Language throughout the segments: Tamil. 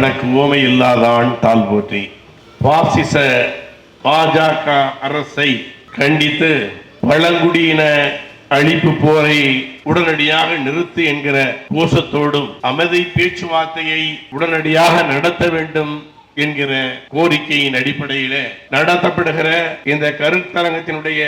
தனக்கு உவமை இல்லாதான் தாழ் போற்றி. பாசிச பாஜக அரசை கண்டித்து பழங்குடியின அழிப்பு போரை உடனடியாக நிறுத்து என்கிற கோஷத்தோடும் அமைதி பேச்சுவார்த்தையை உடனடியாக நடத்த வேண்டும் என்கிற கோரிக்கையின் அடிப்படையில் நடத்தப்படுகிற இந்த கருத்தரங்கத்தினுடைய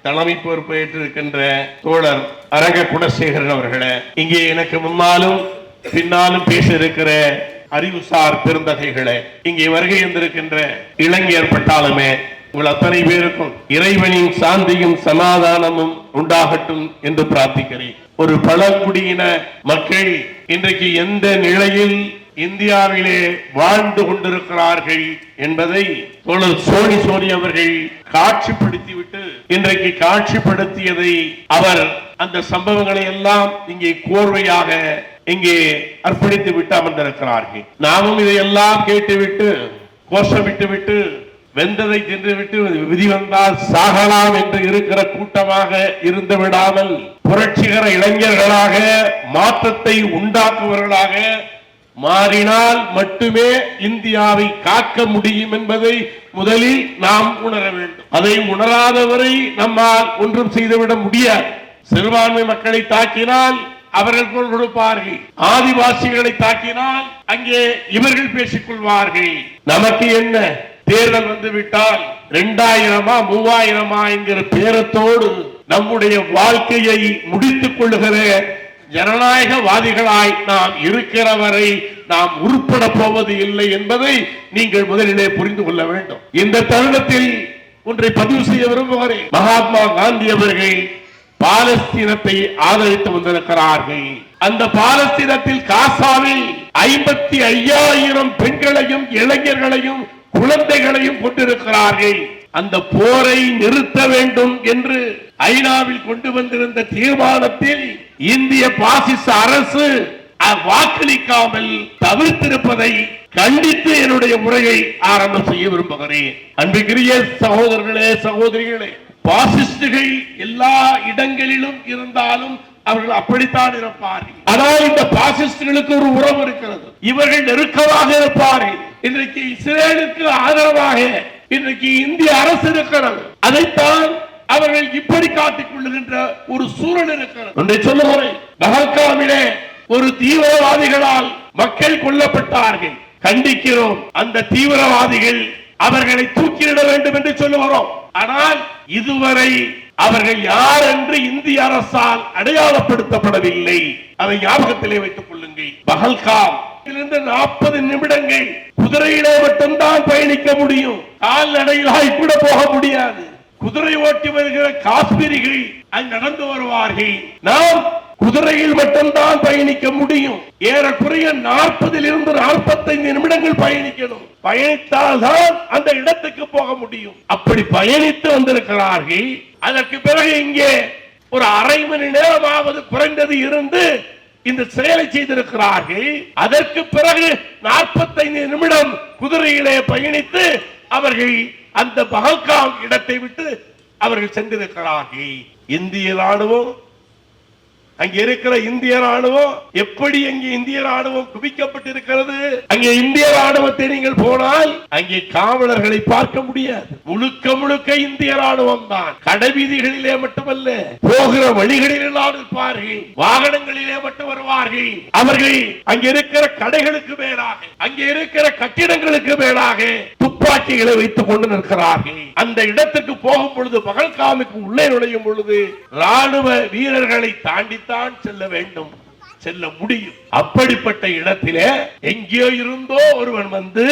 தலைமை பொறுப்பை ஏற்றிருக்கின்ற தோழர் அரங்க குணசேகரன் அவர்களே, இங்கே எனக்கு முன்னாலும் பின்னாலும் பேச இருக்கிற அறிவுசார் பெருந்தகைகளே, இங்கே வருகை இருந்திருக்கின்ற இளைஞர் பட்டாளமே, உங்கள் அத்தனை பேருக்கும் இறைவனின் சாந்தியும் சமாதானமும் உண்டாகட்டும் என்று பிரார்த்திக்கிறேன். ஒரு பழங்குடியின மக்கள் இன்றைக்கு எந்த நிலையில் இந்தியாவிலே வாழ்ந்து கொண்டிருக்கிறார்கள் என்பதை தோழர் சோனி அவர்கள் காட்சிப்படுத்திவிட்டு இன்றைக்கு காட்சிப்படுத்தியதை அவர் அந்த சம்பவங்களை எல்லாம் இங்கே கோர்வையாக இங்கே அர்ப்பணித்து விட்டு அமர்ந்திருக்கிறார்கள். நாமும் இதையெல்லாம் கேட்டுவிட்டு கோஷமிட்டு விட்டு வெந்ததை தின்றுவிட்டு விதி வந்தால் சாகலாம் என்று இருக்கிற கூட்டமாக இருந்து விடாமல் புரட்சிகர இளைஞர்களாக மாற்றத்தை உண்டாக்குவர்களாக மாறினால் மட்டுமே இந்தியாவை காக்க முடியும் என்பதை முதலில் நாம் உணர வேண்டும். அதை உணராதவரை நம்மால் ஒன்றும் செய்துவிட முடியாது. சிறுபான்மை மக்களை தாக்கினால் அவர்கள் குரல் கொடுப்பார்கள், ஆதிவாசிகளை தாக்கினால் அங்கே இவர்கள் பேசிக் கொள்வார்கள். நமக்கு என்ன, தேர்தல் வந்து விட்டால் 2000 3000 என்கிற பேரத்தோடு நம்முடைய வாழ்க்கையை முடித்துக் கொள்ளுகிற ஜனநாயகவாதிகளாய் நாம் இருக்கிறவரை நாம் உருப்பட போவது இல்லை என்பதை நீங்கள் முதலிலே புரிந்து கொள்ள வேண்டும். இந்த தருணத்தில் ஒன்றை பதிவு செய்ய விரும்புகிறேன். மகாத்மா காந்தி அவர்கள் பாலஸ்தீனத்தை ஆதரித்து வந்திருக்கிறார்கள். அந்த பாலஸ்தீனத்தில் காசாவில் 55,000 பெண்களையும் இளைஞர்களையும் குழந்தைகளையும் கொண்டிருக்கிறார்கள். அந்த போரை நிறுத்த வேண்டும் என்று ஐநாவில் கொண்டு வந்திருந்த தீர்மானத்தில் இந்திய பாசிச அரசு வாக்களிக்காமல் தவிர்த்திருப்பதை கண்டித்து என்னுடைய உரையை ஆரம்பம் செய்ய விரும்புகிறேன். அன்புக்குரிய சகோதரர்களே, சகோதரிகளே, பாசிஸ்டுகள் எல்லா இடங்களிலும் இருந்தாலும் அவர்கள் அப்படித்தான் இருப்பார்கள். ஆனால் இந்த பாசிஸ்டுகளுக்கு ஒரு உறவு இருக்கிறது. இவர்கள் நெருக்கமாக இருப்பார்கள். இன்றைக்கு இஸ்ரேலுக்கு ஆதரவாக இன்றைக்கு இந்திய அரசு இருக்கிறது. அதைத்தான் அவர்கள் இப்படி காட்டிக் கொள்ளுகின்ற ஒரு சூழல் இருக்கிறது. ஒன்றை சொல்லுகிறேன், பஹல்காமிலே ஒரு தீவிரவாதிகளால் மக்கள் கொல்லப்பட்டார்கள். கண்டிக்கிறோம். அந்த தீவிரவாதிகள் அவர்களை தூக்கிலிட வேண்டும் என்று சொல்லுகிறோம். ஆனால் இதுவரை அவர்கள் யார் என்று இந்திய அரசால் அடையாளப்படுத்தப்படவில்லை. அதை ஞாபகத்திலே வைத்துக் கொள்ளுங்கள். பஹல்காம் 40 நிமிடங்கள் குதிரையிலே மட்டும்தான் பயணிக்க முடியும். கால்நடையிலாய் கூட போக முடியாது. குதிரை ஓட்டி வருகிற காஷ்மீரிகள் நடந்து வருவார்கள். நாம் குதிரையில் மட்டும்தான் பயணிக்க முடியும். ஏறக்குறைய 40 - 45 நிமிடங்கள் பயணிக்கணும். பயணித்தால்தான் அந்த இடத்துக்கு போக முடியும். அப்படி பயணித்து வந்திருக்கிறார்கள். அதற்கு பிறகு இங்கே ஒரு அரை மணி நேரமாவது குறைந்தது இருந்து இந்த செயலை செய்திருக்கிறார்கள். அதற்கு பிறகு 45 நிமிடம் குதிரையிலே பயணித்து அவர்கள் அந்த பஹல்காம் இடத்தை விட்டு அவர்கள் சென்றிருக்கிறார்கள். இந்திய ராணுவம், அங்கே இருக்கிற இந்திய ராணுவம் எப்படி அங்கே இந்திய ராணுவம் குவிக்கப்பட்டிருக்கிறது. அங்கே இந்திய ராணுவத்தை நீங்கள் போனால் அங்கே காவலர்களை பார்க்க முடியாது. முழுக்க முழுக்க இந்திய ராணுவம் தான். கடைவீதிகளிலே மட்டுமல்ல, போகிற வழிகளில் இருப்பார்கள், வாகனங்களிலே மட்டும் வருவார்கள். அவர்கள் அங்கே இருக்கிற கடைகளுக்கு மேலாக, அங்கே இருக்கிற கட்டிடங்களுக்கு மேலாக துப்பாக்கிகளை வைத்துக் கொண்டு நிற்கிறார்கள். அந்த இடத்துக்கு போகும் பொழுது, பஹல்காமுக்கு உள்ளே நுழையும் பொழுது ராணுவ வீரர்களை தாண்டித்தான் செல்ல வேண்டும், செல்ல முடியும். அப்படிப்பட்ட இடத்திலே எங்கேயோ இருந்தோ ஒருவன் வந்து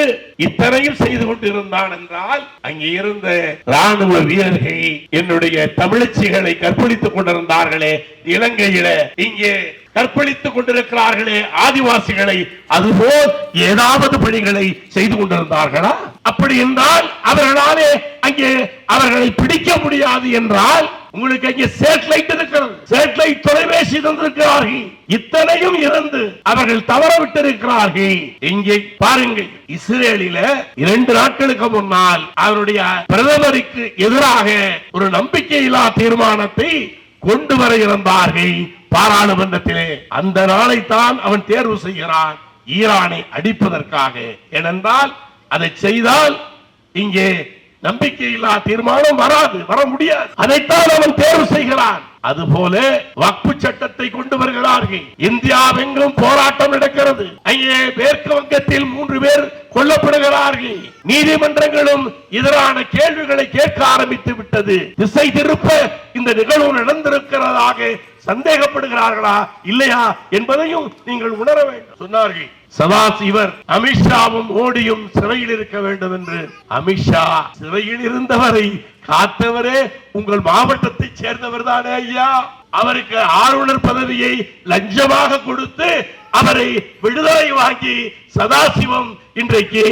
இத்தனையும் செய்து கொண்டிருந்தான் என்றால், அங்கே இருந்த ராணுவ வீரர்கள் என்னுடைய தமிழச்சிகளை கற்பழித்துக் கொண்டிருந்தார்களே இலங்கையில, இங்கே கற்பழித்துக் கொண்டிருக்கிறார்களே ஆதிவாசிகளை, அதுபோல் ஏதாவது பணிகளை செய்து கொண்டிருந்தார்களா? அப்படி என்றால் அவர்களாலே அங்கே அவர்களை பிடிக்க முடியாது என்றால், உங்களுக்கு அங்கே சேட்டலைட் இருக்கிறது, சேட்டலைட் தொலைபேசி தந்திருக்கிறார்கள். இத்தனையும் இருந்து அவர்கள் தவற விட்டிருக்கிறார்கள். இங்கே பாருங்கள், இஸ்ரேலில 2 நாட்களுக்கு முன்னால் அவருடைய பிரதமருக்கு எதிராக ஒரு நம்பிக்கையில்லா தீர்மானத்தை கொண்டு வர இருந்தார்கள் பாராளுமன்றத்திலே. அந்த நாளை தான் அவன் தேர்வு செய்கிறான். ஈரானை அடிப்பதற்காக. ஏனென்றால் அதை செய்தால் இங்கே நம்பிக்கையில்லா தீர்மானம் வர முடியாது. அதைத்தான் அவன் தேர்வு செய்கிறான். அதுபோல வக்பு சட்டத்தை கொண்டு வருகிறார்கள். இந்தியாவெங்கும் போராட்டம் நடக்கிறது. அங்கே மேற்கு வங்கத்தில் 3 பேர் கொல்லப்படுகிறார்கள். நீதிமன்றங்களும் எதிரான கேள்விகளை கேட்க ஆரம்பித்து விட்டது. திசை திருப்ப இந்த நிகழ்வு நடந்திருக்கிறதாக சந்தேகப்படுகிறார்களா இல்லையா என்பதையும் நீங்கள் உணர வேண்டும் சொன்னார்கள். சதாசிவர் அமித்ஷாவும் மோடியும் சிறையில் இருக்க வேண்டும் என்று. அமித்ஷா சிறையில் இருந்தவரை காத்தவரே உங்கள் மாவட்டத்தை சேர்ந்தவர் தானே ஐயா. அவருக்கு ஆளுநர் பதவியை லஞ்சமாக கொடுத்து அவரை விடுதலை வாங்கி சதாசிவம் இன்றைக்கு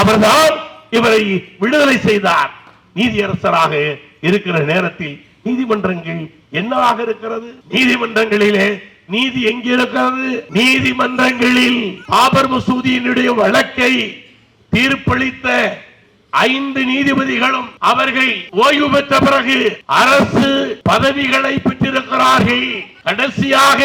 அவர்தான் இவரை விடுதலை செய்தார். நீதியரசராக இருக்கிற நேரத்தில் நீதிமன்றங்கள் என்னவாக இருக்கிறது? நீதிமன்றங்களிலே நீதி எங்கே இருக்கிறது? நீதிமன்றங்களில் பாபர் மசூதியினுடைய வழக்கை தீர்ப்பளித்த 5 நீதிபதிகளும் அவர்கள் ஓய்வு பெற்ற பிறகு அரசு பதவிகளை பெற்றிருக்கிறார்கள். கடைசியாக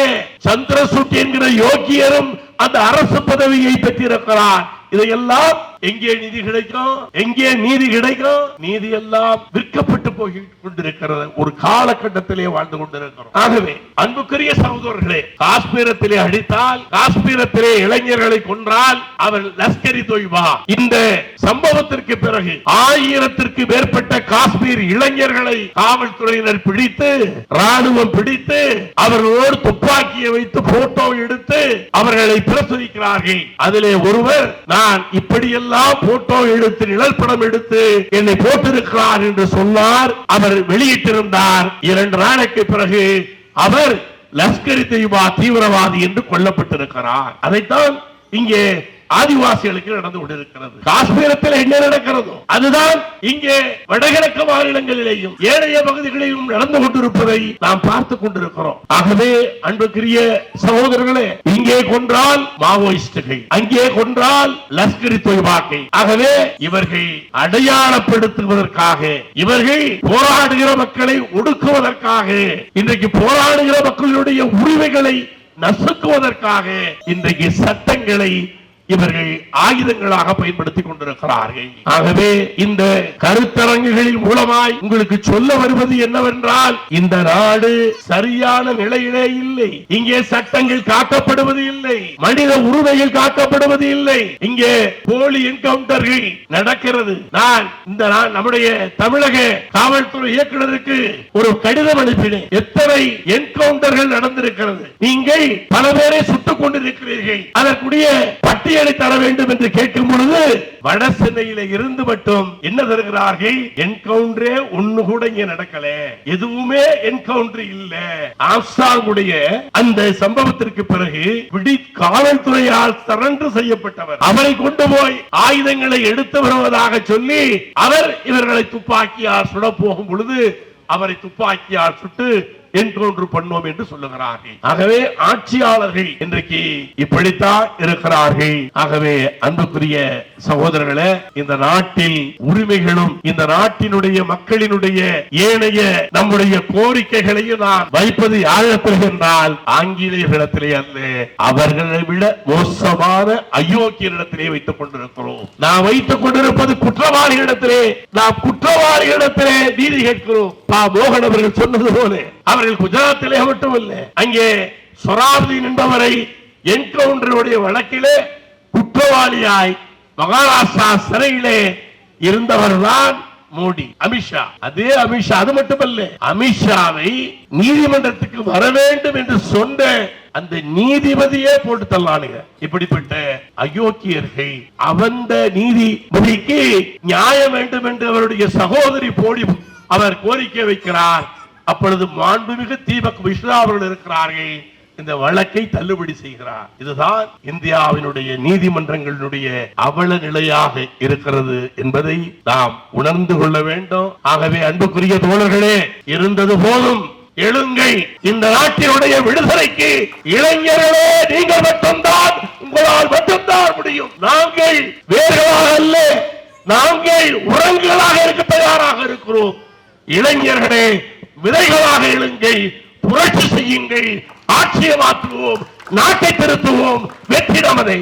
சந்திரசூட் என்கிற யோகியரும் அந்த அரசு பதவியை பெற்றிருக்கிறார். இதையெல்லாம் எங்கே நீதி கிடைக்கும்? எங்கே நீதி கிடைக்கும்? நீதி எல்லாம் விற்கப்பட்டு போய் கொண்டிருக்கிறது. ஒரு காலகட்டத்திலே வாழ்ந்து கொண்டிருக்கிறோம். ஆகவே அன்புக்குரிய சகோதரர்களே, காஷ்மீரத்திலே அடித்தால், காஷ்மீரத்திலே இளைஞர்களை கொன்றால் அவர் லஷ்கரி தொய்பா. இந்த சம்பவத்திற்கு பிறகு 1000க்கு மேற்பட்ட காஷ்மீர் இளைஞர்களை காவல்துறையினர் பிடித்து, ராணுவம் பிடித்து, அவர்களோடு துப்பாக்கியை வைத்து போட்டோ எடுத்து அவர்களை பிரசுரிக்கிறார்கள். அதிலே ஒருவர் நான் இப்படியெல்லாம் போட்டோ எடுத்து நிழல் படம் எடுத்து என்னை போட்டிருக்கிறார் என்று சொன்னார். அவர் வெளியிட்டிருந்தார். 2 நாளைக்கு பிறகு அவர் லஷ்கர் தொய்பா தீவிரவாதி என்று கொல்லப்பட்டிருக்கிறார். அதைத்தான் இங்கே ஆதிவாசிகளுக்கு நடந்து கொண்டிருக்கிறது. காஷ்மீரத்தில் என்ன நடக்கிறதோ அதுதான் இங்கே வடகிழக்கு மாநிலங்களிலேயும் ஏனைய பகுதிகளிலும் நடந்து கொண்டிருப்பதை நாம் பார்த்துக் கொண்டிருக்கிறோம். ஆகவே அன்புக்குரிய சகோதரர்களே, இங்கே கொன்றால் மாவோயிஸ்டுகள், அங்கே கொன்றால் லஷ்கர் தொய்பாக்கள். ஆகவே இவர்கள் அடையாளப்படுத்துவதற்காக, இவர்கள் போராடுகிற மக்களை ஒடுக்குவதற்காக, இன்றைக்கு போராடுகிற மக்களுடைய உரிமைகளை நசுக்குவதற்காக இன்றைக்கு சட்டங்களை இவர்கள் ஆயுதங்களாக பயன்படுத்திக் கொண்டிருக்கிறார்கள். ஆகவே இந்த கருத்தரங்குகளின் மூலமாய் உங்களுக்கு சொல்ல வருவது என்னவென்றால், இந்த நாடு சரியான நிலையிலே இல்லை. இங்கே சட்டங்கள் காக்கப்படுவது இல்லை, மனித உரிமைகள் காக்கப்படுவது இல்லை. இங்கே போலி என்கவுண்டர்கள் நடக்கிறது. நான் நம்முடைய தமிழக காவல்துறை இயக்குநருக்கு ஒரு கடிதம் அனுப்பினேன். எத்தனை என்கவுண்டர்கள் நடந்திருக்கிறது, நீங்கள் பல பேரை சுட்டுக் கொண்டிருக்கிறீர்கள், அதற்குரிய பட்டியல் தர வேண்டும் என்று கேட்கும் பொழுது வட சென்னையில இருந்து மட்டும் என்ன தருகிறார்கள்? என்கவுண்டரே ஒண்ணு கூட இங்க நடக்கல, எதுவுமே என்கவுண்டர் இல்ல. ஆம்ஸ்ட்ராங்குடைய அந்த சம்பவத்திற்கு பிறகு காவல்துறையால் சரண்டர் செய்யப்பட்டவர், அவரை கொண்டு போய் ஆயுதங்களை எடுத்து வருவதாக சொல்லி அவர் இவர்களை துப்பாக்கியால் சுட போகும் பொழுது அவரை துப்பாக்கியால் சுட்டு என்கவுண்டர் பண்ணோம் என்று சொல்லுகிறார்கள். ஆகவே ஆட்சியாளர்கள் இன்றைக்கு இப்படித்தான் இருக்கிறார்கள். ஆகவே அன்புக்குரிய சகோதரர்களே, இந்த நாட்டில் உரிமைகளும் இந்த நாட்டினுடைய மக்களினுடைய ஏனைய நம்முடைய கோரிக்கைகளையும் நான் வைப்பது யாரிடத்தில் என்றால் ஆங்கிலேயர்களிடத்திலே அல்ல, அவர்களை விட மோசமான அயோக்கியரிடத்திலே வைத்துக் கொண்டிருக்கிறோம். நாம் வைத்துக் கொண்டிருப்பது குற்றவாளிகளிடத்திலே. நாம் குற்றவாளிகளிடத்திலே நீதி கேட்கிறோம். மோகன் அவர்கள் சொன்னது போல அவர்கள் குஜராத்திலே மட்டுமல்ல, அங்கே சொராபுதீன் என்பவரை என்கவுண்டருடைய வழக்கிலே குற்றவாளியாய் மகாராஷ்டிரா சிறையிலே இருந்தவர்தான் மோடி. அமித்ஷா, அதே அமித்ஷா, அது மட்டுமல்ல, அமித்ஷாவை நீதிமன்றத்துக்கு வர வேண்டும் என்று சொன்ன அந்த நீதிபதியே போட்டு தள்ளானுங்க. இப்படிப்பட்ட அயோக்கியர்கள் அந்த நீதிபதிக்கு நியாயம் வேண்டும் என்று அவருடைய சகோதரி போடி அவர் கோரிக்கை வைக்கிறார். அப்பொழுது மாண்புமிகு தீபக் மிஸ்ரா அவர்கள் இருக்கிறார்கள், இந்த வழக்கை தள்ளுபடி செய்கிறார். இதுதான் இந்தியாவினுடைய நீதிமன்றங்களுடைய அவல நிலையாக இருக்கிறது என்பதை நாம் உணர்ந்து கொள்ள வேண்டும். ஆகவே அன்புக்குரிய தோழர்களே, இருந்தது போதும், எழுங்கள். இந்த நாட்டினுடைய விடுதலைக்கு இளைஞர்களே நீங்கள் மட்டும்தான், உங்களால் மட்டும்தான் முடியும். நாங்கள் வேர்களாக அல்ல, நாங்கள் உரங்களாக இருக்க தயாராக இருக்கிறோம். இளைஞர்களே விதைகளாக எழுங்கள், புரட்சி செய்யுங்கள், ஆட்சியை மாற்றுவோம், நாட்டை திருத்துவோம். வெற்றி நமதே.